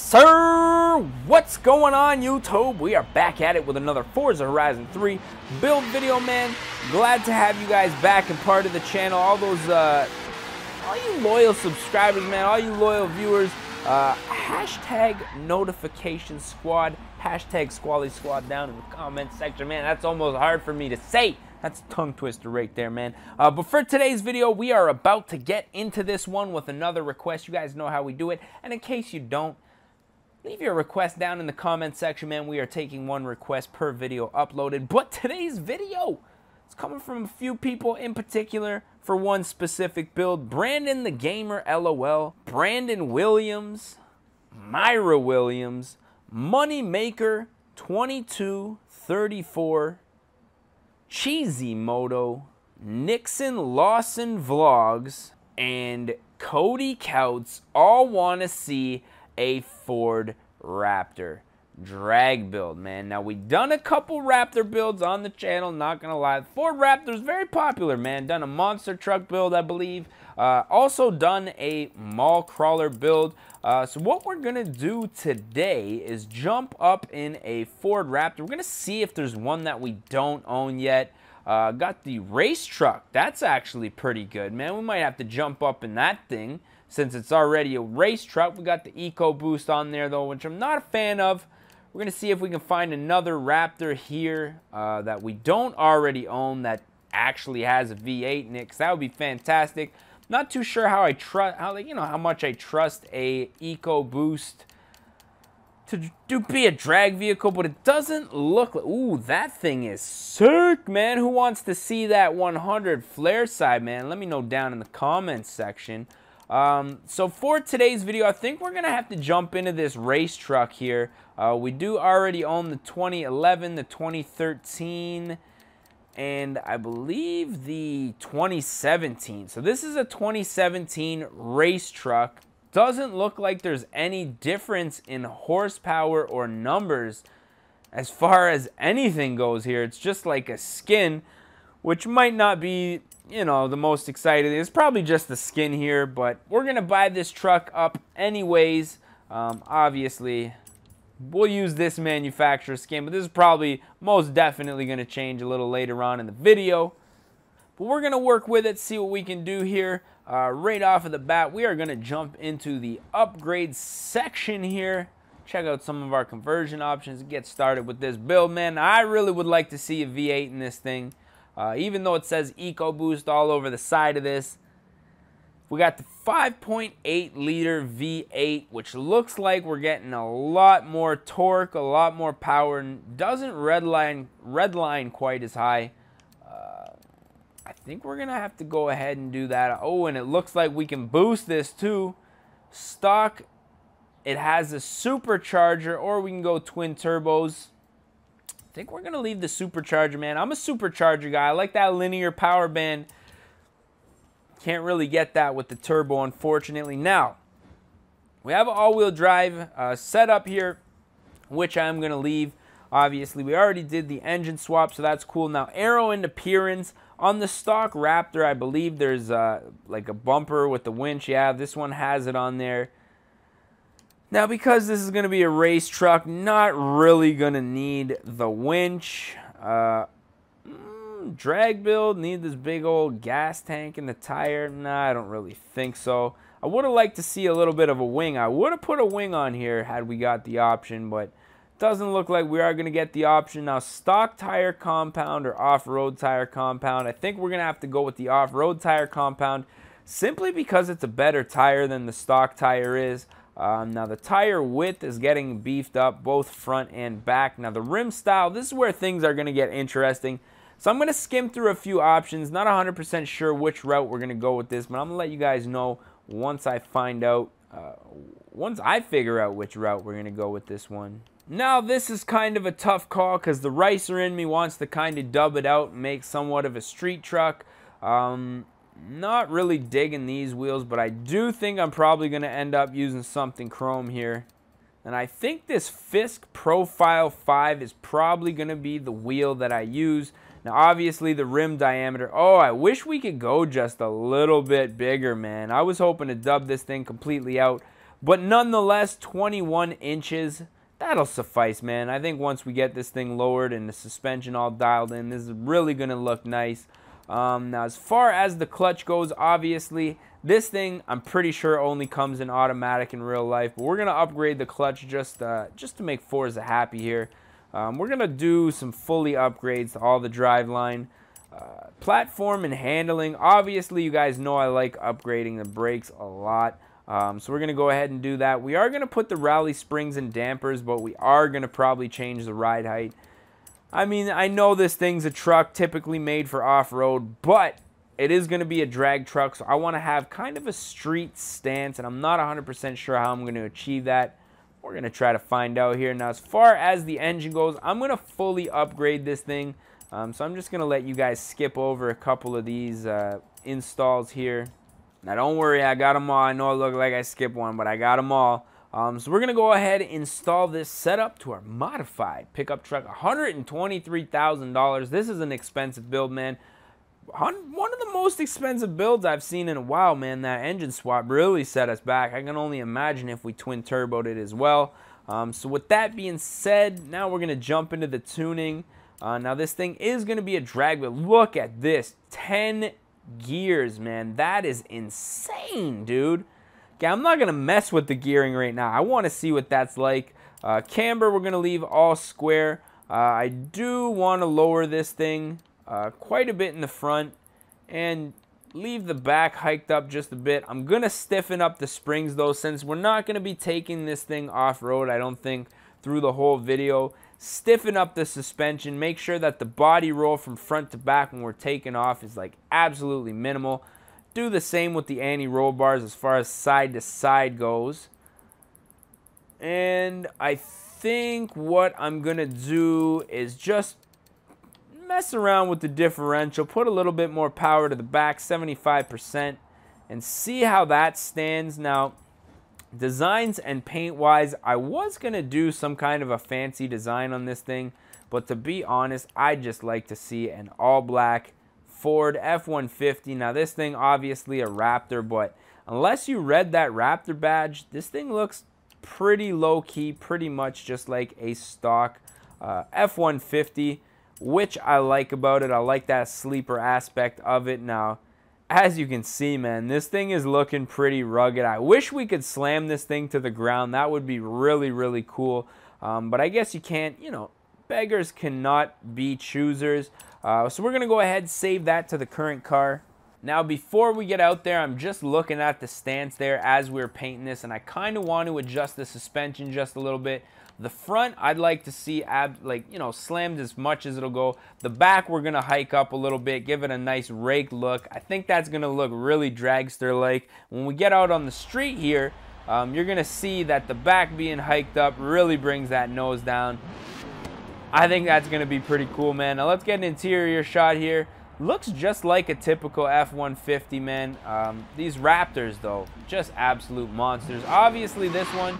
sir! What's going on, YouTube? We are back at it with another Forza Horizon 3 build video, man. Glad to have you guys back and part of the channel. All those, all you loyal subscribers, man, all you loyal viewers. Hashtag notification squad, hashtag squally squad down in the comment section, man. That's almost hard for me to say. That's a tongue twister right there, man. But for today's video, we are about to get into this one with another request. You guys know how we do it. And in case you don't, leave your request down in the comment section, man. We are taking one request per video uploaded. But today's video is coming from a few people in particular for one specific build. Brandon the Gamer, LOL. Brandon Williams. Myra Williams. Moneymaker 2234. Cheesy Moto, Nixon Lawson Vlogs, and Cody Couts all want to see a Ford Raptor drag build, man. Now, we've done a couple Raptor builds on the channel, not gonna lie. Ford Raptor is very popular, man. Done a monster truck build, I believe. Also done a mall crawler build. So what we're gonna do today is jump up in a Ford Raptor. We're gonna see if there's one that we don't own yet. Got the race truck. That's actually pretty good, man. We might have to jump up in that thing since it's already a race truck. We got the EcoBoost on there though, which I'm not a fan of. We're gonna see if we can find another Raptor here that we don't already own that actually has a V8 in it, because that would be fantastic. Not too sure how I trust, how much I trust a EcoBoost to be a drag vehicle, but it doesn't look like. Ooh, that thing is sick, man. Who wants to see that 100 flare side, man? Let me know down in the comments section. So for today's video, I think we're gonna have to jump into this race truck here. We do already own the 2011, the 2013. And I believe the 2017. So this is a 2017 race truck. Doesn't look like there's any difference in horsepower or numbers as far as anything goes here. It's just like a skin, which might not be, you know, the most exciting. It's probably just the skin here, but we're gonna buy this truck up anyways. Obviously, we'll use this manufacturer skin, but this is probably most definitely going to change a little later on in the video. But we're going to work with it, see what we can do here. Right off of the bat, we are going to jump into the upgrade section here. Check out some of our conversion options and get started with this build, man. I really would like to see a V8 in this thing. Even though it says EcoBoost all over the side of this. We got the 5.8 liter V8, which looks like we're getting a lot more torque, a lot more power, and doesn't redline quite as high. I think we're going to have to go ahead and do that. Oh, and it looks like we can boost this too. Stock, it has a supercharger, or we can go twin turbos. I think we're going to leave the supercharger, man. I'm a supercharger guy. I like that linear power band. Can't really get that with the turbo, unfortunately. Now, we have an all-wheel drive setup here, which I'm going to leave. Obviously, we already did the engine swap, so that's cool. Now, aero and appearance. On the stock Raptor, I believe there's like a bumper with the winch. Yeah, this one has it on there. Now, because this is going to be a race truck, not really going to need the winch. Drag build, need this big old gas tank in the tire? Nah, I don't really think so. I would have liked to see a little bit of a wing. I would have put a wing on here had we got the option, but doesn't look like we are going to get the option. Now, stock tire compound or off-road tire compound. I think we're going to have to go with the off-road tire compound simply because it's a better tire than the stock tire is. Now, the tire width is getting beefed up, both front and back. Now, the rim style, this is where things are going to get interesting. So I'm going to skim through a few options. Not 100% sure which route we're going to go with this, but I'm going to let you guys know once I find out, once I figure out which route we're going to go with this one. Now, this is kind of a tough call because the ricer in me wants to kind of dub it out and make somewhat of a street truck. Not really digging these wheels, but I do think I'm probably going to end up using something chrome here. And I think this Fisk Profile 5 is probably going to be the wheel that I use. Now, obviously, the rim diameter. Oh, I wish we could go just a little bit bigger, man. I was hoping to dub this thing completely out. But nonetheless, 21 inches, that'll suffice, man. I think once we get this thing lowered and the suspension all dialed in, this is really going to look nice. Now, as far as the clutch goes, obviously, this thing, I'm pretty sure, only comes in automatic in real life. But we're going to upgrade the clutch just to make Forza happy here. We're going to do some fully upgrades to all the driveline. Platform and handling. Obviously, you guys know I like upgrading the brakes a lot. So we're going to go ahead and do that. We are going to put the rally springs and dampers, but we are going to probably change the ride height. I mean, I know this thing's a truck typically made for off-road, but it is going to be a drag truck, so I want to have kind of a street stance, and I'm not 100% sure how I'm going to achieve that. We're going to try to find out here. Now, as far as the engine goes, I'm going to fully upgrade this thing. So I'm just going to let you guys skip over a couple of these installs here. Now, don't worry, I got them all. I know it looked like I skipped one, but I got them all. So we're going to go ahead and install this setup to our modified pickup truck. $123,000. This is an expensive build, man. One of the most expensive builds I've seen in a while, man. That engine swap really set us back. I can only imagine if we twin turboed it as well. So with that being said, now we're going to jump into the tuning. Now this thing is going to be a drag, but look at this. 10 gears, man. That is insane, dude. Okay, I'm not going to mess with the gearing right now. I want to see what that's like. Camber, we're going to leave all square. I do want to lower this thing quite a bit in the front and leave the back hiked up just a bit. I'm going to stiffen up the springs, though, since we're not going to be taking this thing off-road, I don't think, through the whole video. Stiffen up the suspension. Make sure that the body roll from front to back when we're taking off is like absolutely minimal. Do the same with the anti-roll bars as far as side to side goes. And I think what I'm going to do is just mess around with the differential. Put a little bit more power to the back, 75%, and see how that stands. Now, designs and paint-wise, I was going to do some kind of a fancy design on this thing. But to be honest, I just like to see an all-black Ford F-150. Now this thing obviously a Raptor, but unless you read that Raptor badge, this thing looks pretty low-key, pretty much just like a stock F-150, which I like about it. I like that sleeper aspect of it. Now, as you can see, man, this thing is looking pretty rugged. I wish we could slam this thing to the ground. That would be really, really cool. But I guess you can't, you know, beggars cannot be choosers. So we're going to go ahead and save that to the current car. Now, before we get out there, I'm just looking at the stance there as we're painting this, and I kind of want to adjust the suspension just a little bit. The front, I'd like to see, slammed as much as it'll go. The back, we're going to hike up a little bit, give it a nice rake look. I think that's going to look really dragster-like. When we get out on the street here, you're going to see that the back being hiked up really brings that nose down. I think that's going to be pretty cool, man. Now let's get an interior shot here. Looks just like a typical F-150, man. These Raptors, though, just absolute monsters. Obviously, this one,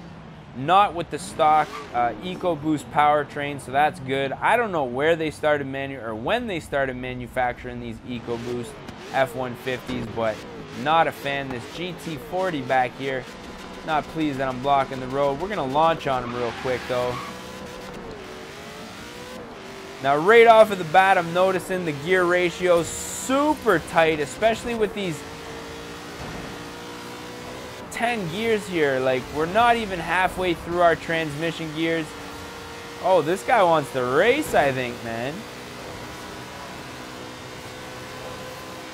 not with the stock EcoBoost powertrain, so that's good. I don't know where they started when they started manufacturing these EcoBoost F-150s, but not a fan. This GT40 back here, not pleased that I'm blocking the road. We're going to launch on them real quick, though. Now, right off of the bat, I'm noticing the gear ratio super tight, especially with these 10 gears here. Like, we're not even halfway through our transmission gears. Oh, this guy wants to race, I think, man.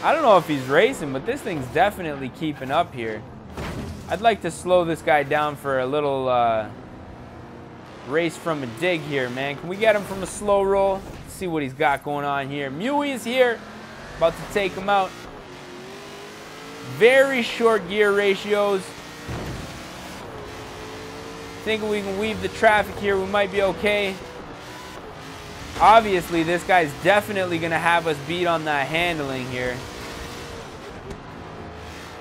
I don't know if he's racing, but this thing's definitely keeping up here. I'd like to slow this guy down for a little race from a dig here, man. Can we get him from a slow roll? Let's see what he's got going on here. Mewy is here, about to take him out. Very short gear ratios. Think we can weave the traffic here, we might be okay. Obviously, this guy's definitely gonna have us beat on that handling here.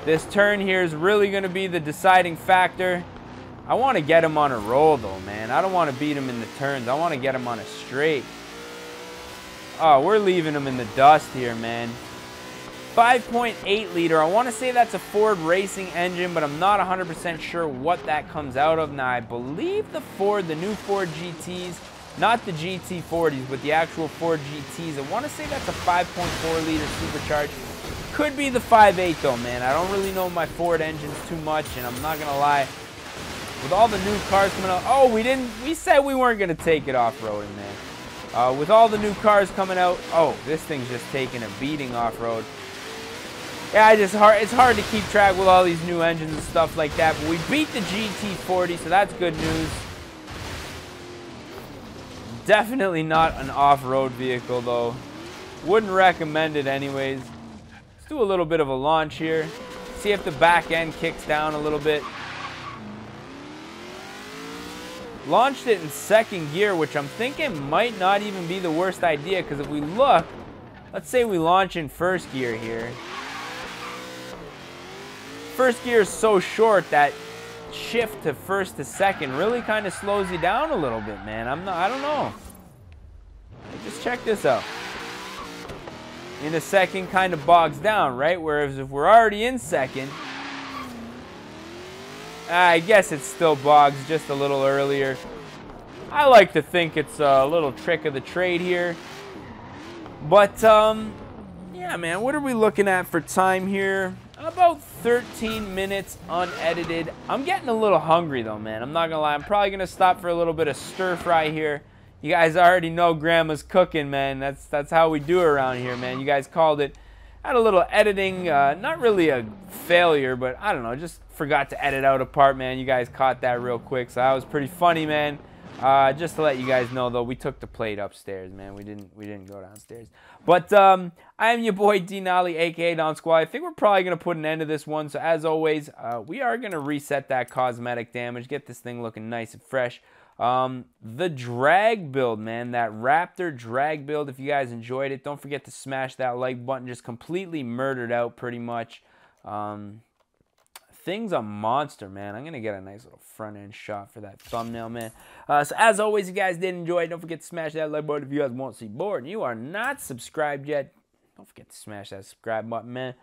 This turn here is really gonna be the deciding factor. I want to get him on a roll, though, man. I don't want to beat him in the turns. I want to get him on a straight. Oh, we're leaving him in the dust here, man. 5.8 liter. I want to say that's a Ford racing engine, but I'm not 100% sure what that comes out of. Now, I believe the new Ford GTs, not the GT40s, but the actual Ford GTs, I want to say that's a 5.4 liter supercharged. Could be the 5.8 though, man. I don't really know my Ford engines too much, and I'm not gonna lie. With all the new cars coming out, oh, we said we weren't gonna take it off-roading, man. With all the new cars coming out, oh, this thing's just taking a beating off-road. Yeah, it's hard to keep track with all these new engines and stuff like that, but we beat the GT40, so that's good news. Definitely not an off-road vehicle, though. Wouldn't recommend it anyways. Let's do a little bit of a launch here. See if the back end kicks down a little bit. Launched it in second gear, which I'm thinking might not even be the worst idea, because if we look, let's say we launch in first gear here. First gear is so short that shift to first to second really kind of slows you down a little bit, man. I don't know. Just check this out. In a second kind of bogs down, right? Whereas if we're already in second, I guess it still bogs just a little earlier. I like to think it's a little trick of the trade here. But, yeah, man, what are we looking at for time here? About 13 minutes unedited. I'm getting a little hungry, though, man. I'm not going to lie. I'm probably going to stop for a little bit of stir fry here. You guys already know Grandma's cooking, man. That's how we do around here, man. You guys called it. Had a little editing. Not really a failure, but I don't know. Just forgot to edit out a part, man. You guys caught that real quick, so that was pretty funny, man. Just to let you guys know, though, we took the plate upstairs, man. We didn't go downstairs. But I am your boy D Nolly, aka Don Squall. I think we're probably gonna put an end to this one. So as always, we are gonna reset that cosmetic damage, get this thing looking nice and fresh. The drag build, man, that Raptor drag build. If you guys enjoyed it, don't forget to smash that like button. Just completely murdered out, pretty much. Thing's a monster, man. I'm going to get a nice little front end shot for that thumbnail, man. So as always, if you guys did enjoy it, don't forget to smash that like button. If you guys want to see more and you are not subscribed yet, don't forget to smash that subscribe button, man.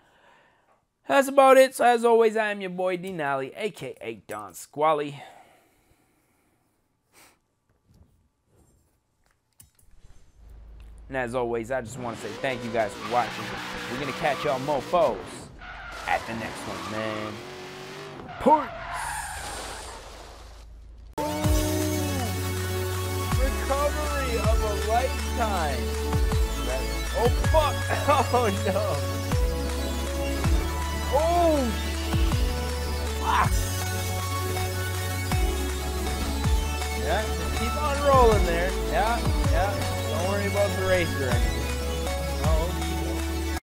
That's about it. So as always, I am your boy D Nolly, aka Don Squally. And as always, I just want to say thank you guys for watching. We're going to catch y'all mofos at the next one, man. Peace. Recovery of a lifetime. Oh, fuck. Oh, no. Oh, fuck. Yeah, keep on rolling there. Yeah. Don't worry about the racer or anything.